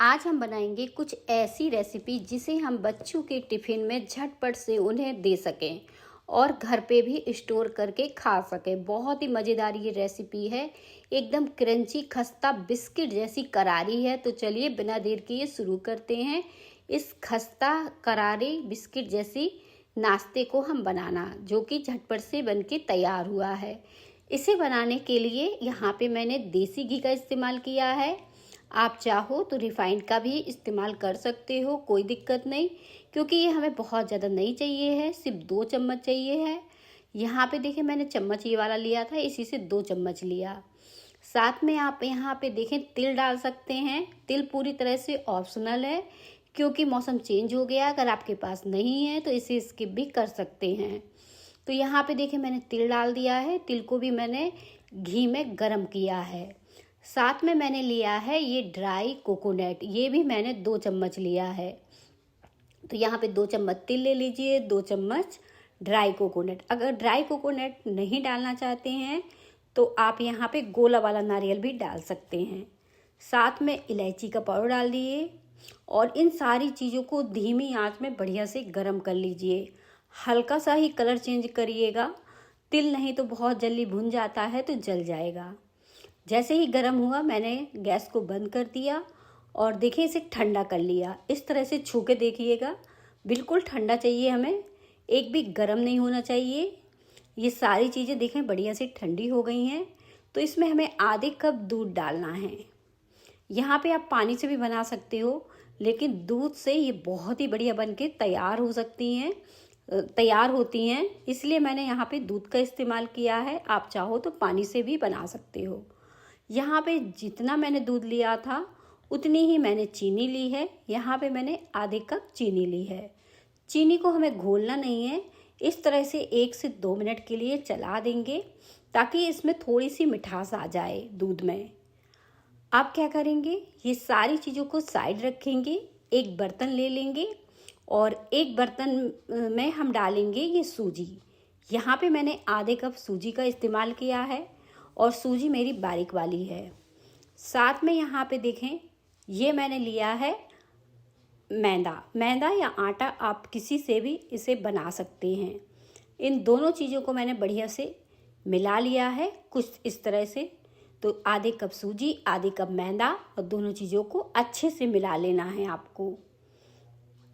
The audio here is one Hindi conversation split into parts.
आज हम बनाएंगे कुछ ऐसी रेसिपी जिसे हम बच्चों के टिफ़िन में झटपट से उन्हें दे सकें और घर पे भी स्टोर करके खा सकें। बहुत ही मज़ेदार ये रेसिपी है। एकदम क्रंची खस्ता बिस्किट जैसी करारी है। तो चलिए बिना देर किए शुरू करते हैं इस खस्ता करारी बिस्किट जैसी नाश्ते को हम बनाना, जो कि झटपट से बनके तैयार हुआ है। इसे बनाने के लिए यहाँ पे मैंने देसी घी का इस्तेमाल किया है। आप चाहो तो रिफाइंड का भी इस्तेमाल कर सकते हो, कोई दिक्कत नहीं, क्योंकि ये हमें बहुत ज़्यादा नहीं चाहिए है, सिर्फ 2 चम्मच चाहिए है। यहाँ पे देखिए मैंने चम्मच ये वाला लिया था, इसी से 2 चम्मच लिया। साथ में आप यहाँ पे देखें तिल डाल सकते हैं। तिल पूरी तरह से ऑप्शनल है, क्योंकि मौसम चेंज हो गया। अगर आपके पास नहीं है तो इसे स्किप भी कर सकते हैं। तो यहाँ पे देखिए मैंने तिल डाल दिया है। तिल को भी मैंने घी में गरम किया है। साथ में मैंने लिया है ये ड्राई कोकोनट, ये भी मैंने 2 चम्मच लिया है। तो यहाँ पे 2 चम्मच तिल ले लीजिए, 2 चम्मच ड्राई कोकोनट। अगर ड्राई कोकोनट नहीं डालना चाहते हैं तो आप यहाँ पे गोला वाला नारियल भी डाल सकते हैं। साथ में इलायची का पाउडर डाल दिए और इन सारी चीज़ों को धीमी आंच में बढ़िया से गरम कर लीजिए। हल्का सा ही कलर चेंज करिएगा, तिल नहीं तो बहुत जल्दी भुन जाता है तो जल जाएगा। जैसे ही गर्म हुआ मैंने गैस को बंद कर दिया और देखिए इसे ठंडा कर लिया। इस तरह से छू के देखिएगा, बिल्कुल ठंडा चाहिए हमें, एक भी गर्म नहीं होना चाहिए। ये सारी चीज़ें देखें बढ़िया से ठंडी हो गई हैं। तो इसमें हमें आधे कप दूध डालना है। यहाँ पे आप पानी से भी बना सकते हो, लेकिन दूध से ये बहुत ही बढ़िया बन के तैयार होती हैं, इसलिए मैंने यहाँ पे दूध का इस्तेमाल किया है। आप चाहो तो पानी से भी बना सकते हो। यहाँ पे जितना मैंने दूध लिया था उतनी ही मैंने चीनी ली है। यहाँ पे मैंने आधे कप चीनी ली है। चीनी को हमें घोलना नहीं है, इस तरह से 1 से 2 मिनट के लिए चला देंगे ताकि इसमें थोड़ी सी मिठास आ जाए दूध में। आप क्या करेंगे, ये सारी चीज़ों को साइड रखेंगे, एक बर्तन ले लेंगे और एक बर्तन में हम डालेंगे ये सूजी। यहाँ पे मैंने आधे कप सूजी का इस्तेमाल किया है और सूजी मेरी बारीक वाली है। साथ में यहाँ पे देखें ये मैंने लिया है मैदा या आटा, आप किसी से भी इसे बना सकते हैं। इन दोनों चीज़ों को मैंने बढ़िया से मिला लिया है कुछ इस तरह से। तो आधे कप सूजी, आधे कप मैदा और दोनों चीज़ों को अच्छे से मिला लेना है आपको।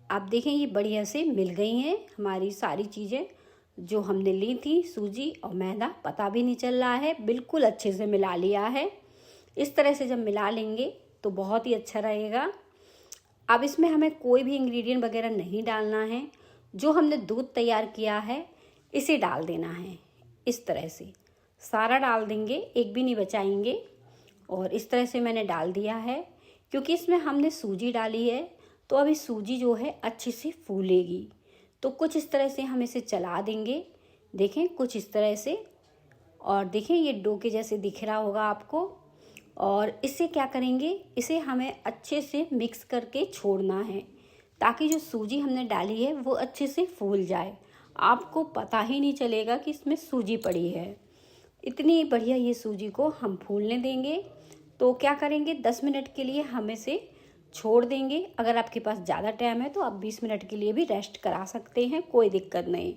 आप देखें ये बढ़िया से मिल गई हैं हमारी सारी चीज़ें जो हमने ली थी। सूजी और मैदा पता भी नहीं चल रहा है, बिल्कुल अच्छे से मिला लिया है। इस तरह से जब मिला लेंगे तो बहुत ही अच्छा रहेगा। अब इसमें हमें कोई भी इंग्रेडिएंट वगैरह नहीं डालना है। जो हमने दूध तैयार किया है इसे डाल देना है। इस तरह से सारा डाल देंगे, एक भी नहीं बचाएंगे। और इस तरह से मैंने डाल दिया है, क्योंकि इसमें हमने सूजी डाली है तो अभी सूजी जो है अच्छे से फूलेगी। तो कुछ इस तरह से हम इसे चला देंगे, देखें कुछ इस तरह से। और देखें ये डो के जैसे दिख रहा होगा आपको। और इसे क्या करेंगे, इसे हमें अच्छे से मिक्स करके छोड़ना है ताकि जो सूजी हमने डाली है वो अच्छे से फूल जाए। आपको पता ही नहीं चलेगा कि इसमें सूजी पड़ी है। इतनी बढ़िया ये सूजी को हम फूलने देंगे। तो क्या करेंगे, 10 मिनट के लिए हम इसे छोड़ देंगे। अगर आपके पास ज़्यादा टाइम है तो आप 20 मिनट के लिए भी रेस्ट करा सकते हैं, कोई दिक्कत नहीं।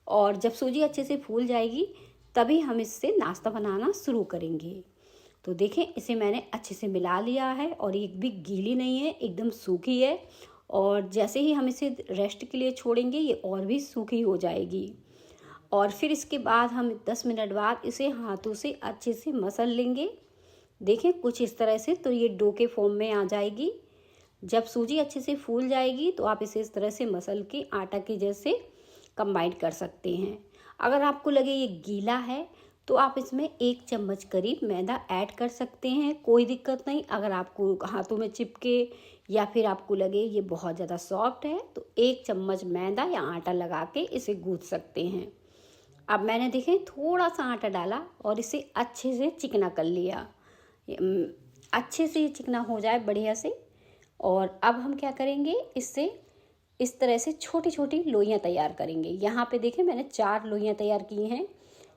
और जब सूजी अच्छे से फूल जाएगी तभी हम इससे नाश्ता बनाना शुरू करेंगे। तो देखें इसे मैंने अच्छे से मिला लिया है और एक भी गीली नहीं है, एकदम सूखी है। और जैसे ही हम इसे रेस्ट के लिए छोड़ेंगे ये और भी सूखी हो जाएगी। और फिर इसके बाद हम 10 मिनट बाद इसे हाथों से अच्छे से मसल लेंगे। देखें कुछ इस तरह से, तो ये डो के फॉर्म में आ जाएगी। जब सूजी अच्छे से फूल जाएगी तो आप इसे इस तरह से मसल के आटा के जैसे कंबाइन कर सकते हैं। अगर आपको लगे ये गीला है तो आप इसमें 1 चम्मच करीब मैदा ऐड कर सकते हैं, कोई दिक्कत नहीं। अगर आपको हाथों में चिपके या फिर आपको लगे ये बहुत ज़्यादा सॉफ्ट है तो 1 चम्मच मैदा या आटा लगा के इसे गूँथ सकते हैं। अब मैंने देखें थोड़ा सा आटा डाला और इसे अच्छे से चिकना कर लिया। अच्छे से ये चिकना हो जाए बढ़िया से। और अब हम क्या करेंगे, इससे इस तरह से छोटी छोटी लोइयाँ तैयार करेंगे। यहाँ पे देखें मैंने 4 लोइयाँ तैयार की हैं।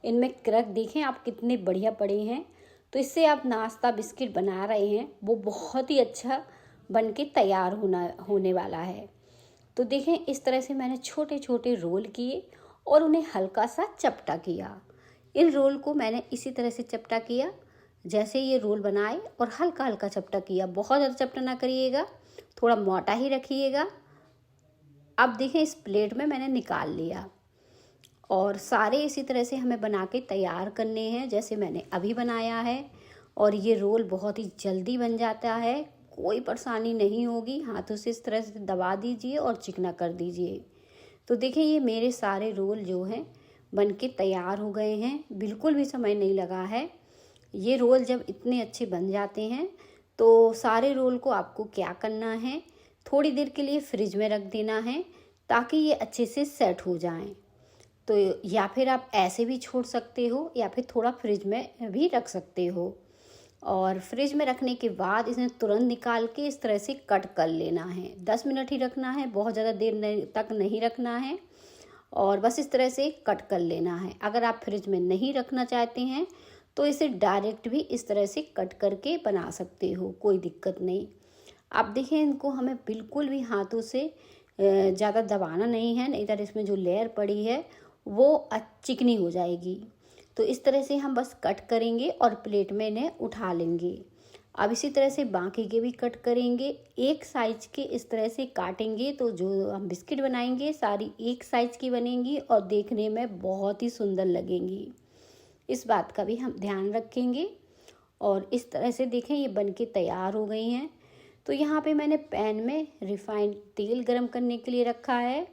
इनमें क्रक देखें आप कितने बढ़िया पड़े हैं। तो इससे आप नाश्ता बिस्किट बना रहे हैं वो बहुत ही अच्छा बन के तैयार होने वाला है। तो देखें, इस तरह से मैंने छोटे छोटे रोल किए और उन्हें हल्का सा चपटा किया। इन रोल को मैंने इसी तरह से चपटा किया जैसे ये रोल बनाए, और हल्का हल्का चपटा किया, बहुत ज़्यादा चपटा ना करिएगा, थोड़ा मोटा ही रखिएगा। अब देखें, इस प्लेट में मैंने निकाल लिया और सारे इसी तरह से हमें बना के तैयार करने हैं जैसे मैंने अभी बनाया है। और ये रोल बहुत ही जल्दी बन जाता है, कोई परेशानी नहीं होगी। हाथों से इस तरह से दबा दीजिए और चिकना कर दीजिए। तो देखिए, ये मेरे सारे रोल जो हैं बन के तैयार हो गए हैं, बिल्कुल भी समय नहीं लगा है। ये रोल जब इतने अच्छे बन जाते हैं तो सारे रोल को आपको क्या करना है, थोड़ी देर के लिए फ्रिज में रख देना है ताकि ये अच्छे से सेट हो जाएं। तो या फिर आप ऐसे भी छोड़ सकते हो या फिर थोड़ा फ्रिज में भी रख सकते हो। और फ्रिज में रखने के बाद इसे तुरंत निकाल के इस तरह से कट कर लेना है। 10 मिनट ही रखना है, बहुत ज़्यादा देर तक नहीं रखना है, और बस इस तरह से कट कर लेना है। अगर आप फ्रिज में नहीं रखना चाहते हैं तो इसे डायरेक्ट भी इस तरह से कट करके बना सकते हो, कोई दिक्कत नहीं। अब देखें, इनको हमें बिल्कुल भी हाथों से ज़्यादा दबाना नहीं है, नहीं तो इसमें जो लेयर पड़ी है वो चिकनी हो जाएगी। तो इस तरह से हम बस कट करेंगे और प्लेट में इन्हें उठा लेंगे। अब इसी तरह से बाकी के भी कट करेंगे, एक साइज के इस तरह से काटेंगे तो जो हम बिस्किट बनाएंगे सारी एक साइज की बनेंगी और देखने में बहुत ही सुंदर लगेंगी। इस बात का भी हम ध्यान रखेंगे। और इस तरह से देखें, ये बनके तैयार हो गई हैं। तो यहाँ पे मैंने पैन में रिफाइंड तेल गरम करने के लिए रखा है,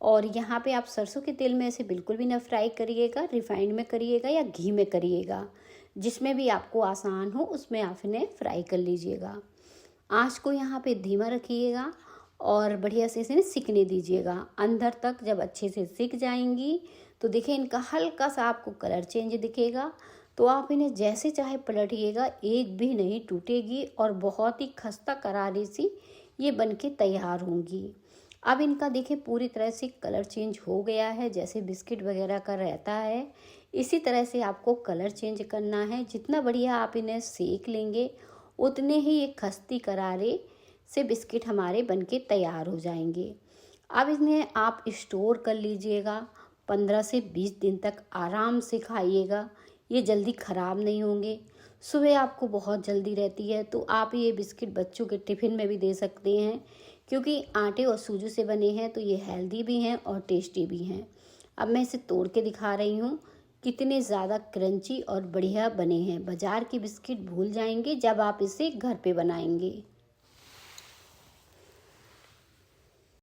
और यहाँ पे आप सरसों के तेल में ऐसे बिल्कुल भी ना फ्राई करिएगा, रिफाइंड में करिएगा या घी में करिएगा, जिसमें भी आपको आसान हो उसमें आप इन्हें फ्राई कर लीजिएगा। आँच को यहाँ पे धीमा रखिएगा और बढ़िया से इसे सिकने दीजिएगा अंदर तक। जब अच्छे से सिक जाएंगी तो देखिए, इनका हल्का सा आपको कलर चेंज दिखेगा, तो आप इन्हें जैसे चाहे पलटिएगा, एक भी नहीं टूटेगी और बहुत ही खस्ता करारी सी ये बनके तैयार होंगी। अब इनका देखिए पूरी तरह से कलर चेंज हो गया है, जैसे बिस्किट वगैरह का रहता है इसी तरह से आपको कलर चेंज करना है। जितना बढ़िया आप इन्हें सेक लेंगे उतने ही ये खस्ती करारे से बिस्किट हमारे बनके तैयार हो जाएंगे। अब इन्हें आप स्टोर कर लीजिएगा, 15 से 20 दिन तक आराम से खाइएगा, ये जल्दी ख़राब नहीं होंगे। सुबह आपको बहुत जल्दी रहती है तो आप ये बिस्किट बच्चों के टिफ़िन में भी दे सकते हैं, क्योंकि आटे और सूजी से बने हैं तो ये हेल्दी भी हैं और टेस्टी भी हैं। अब मैं इसे तोड़ के दिखा रही हूँ, कितने ज़्यादा क्रंची और बढ़िया बने हैं। बाज़ार के बिस्किट भूल जाएंगे जब आप इसे घर पे बनाएंगे।